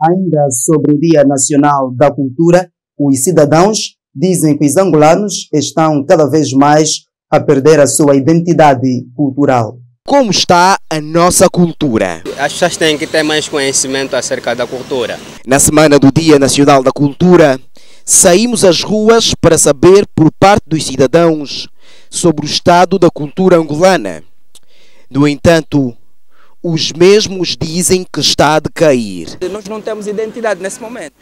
Ainda sobre o Dia Nacional da Cultura, os cidadãos dizem que os angolanos estão cada vez mais a perder a sua identidade cultural. Como está a nossa cultura? As pessoas têm que ter mais conhecimento acerca da cultura. Na semana do Dia Nacional da Cultura, saímos às ruas para saber por parte dos cidadãos sobre o estado da cultura angolana. No entanto, os mesmos dizem que está a decair. Nós não temos identidade nesse momento.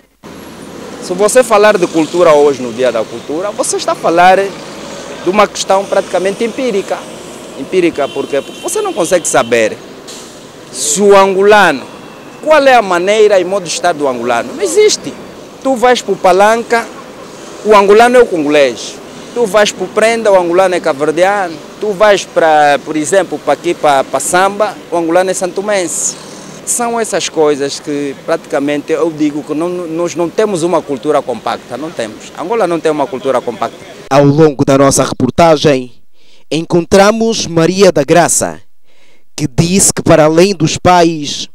Se você falar de cultura hoje, no Dia da Cultura, você está a falar de uma questão praticamente empírica. Empírica porque você não consegue saber se o angolano, qual é a maneira e modo de estar do angolano. Não existe. Tu vais para o Palanca, o angolano é o congolês. Tu vais para o Prenda, o angolano é cabo-verdiano. Tu vais, por exemplo, para aqui, para Samba, o angolano é santomense. São essas coisas que praticamente eu digo que nós não temos uma cultura compacta. Não temos. Angola não tem uma cultura compacta. Ao longo da nossa reportagem, encontramos Maria da Graça, que disse que para além dos pais,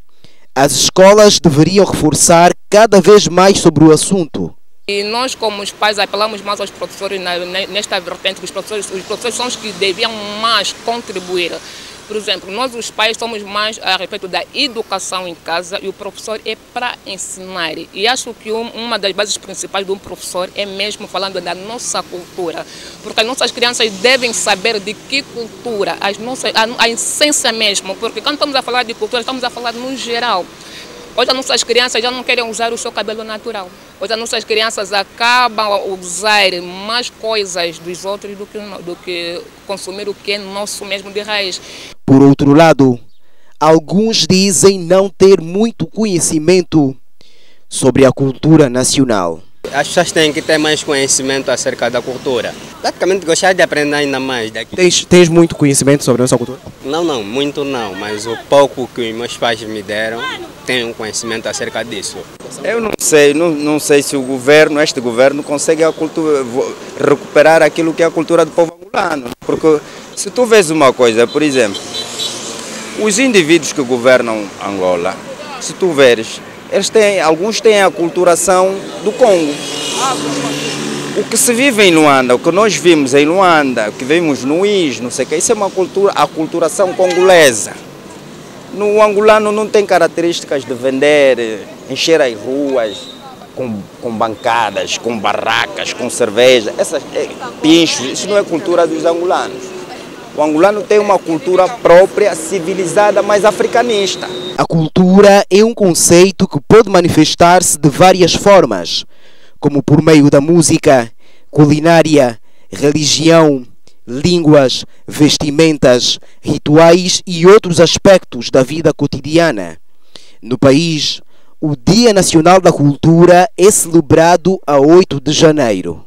as escolas deveriam reforçar cada vez mais sobre o assunto. E nós, como os pais, apelamos mais aos professores nesta vertente, que os professores são os que deviam mais contribuir. Por exemplo, nós os pais somos mais a respeito da educação em casa e o professor é para ensinar. E acho que uma das bases principais de um professor é mesmo falando da nossa cultura. Porque as nossas crianças devem saber de que cultura, a essência mesmo. Porque quando estamos a falar de cultura, estamos a falar no geral. Hoje as nossas crianças já não querem usar o seu cabelo natural. Hoje as nossas crianças acabam a usar mais coisas dos outros do que consumir o que é nosso mesmo de raiz. Por outro lado, alguns dizem não ter muito conhecimento sobre a cultura nacional. As pessoas têm que ter mais conhecimento acerca da cultura. Praticamente gostar de aprender ainda mais daqui. Tens muito conhecimento sobre a nossa cultura? Não, muito não, mas o pouco que os meus pais me deram, tenho conhecimento acerca disso. Eu não sei se este governo consegue recuperar aquilo que é a cultura do povo angolano. Porque se tu vês uma coisa, por exemplo, os indivíduos que governam Angola, se tu veres, alguns têm a aculturação do Congo. O que se vive em Luanda, o que nós vimos em Luanda, o que vimos no IS, não sei o que, isso é uma aculturação congolesa. No angolano não tem características de vender, encher as ruas com bancadas, com barracas, com cerveja, pinchos, isso não é cultura dos angolanos. O angolano tem uma cultura própria, civilizada, mas africanista. A cultura é um conceito que pode manifestar-se de várias formas, como por meio da música, culinária, religião, línguas, vestimentas, rituais e outros aspectos da vida cotidiana. No país, o Dia Nacional da Cultura é celebrado a 8 de janeiro.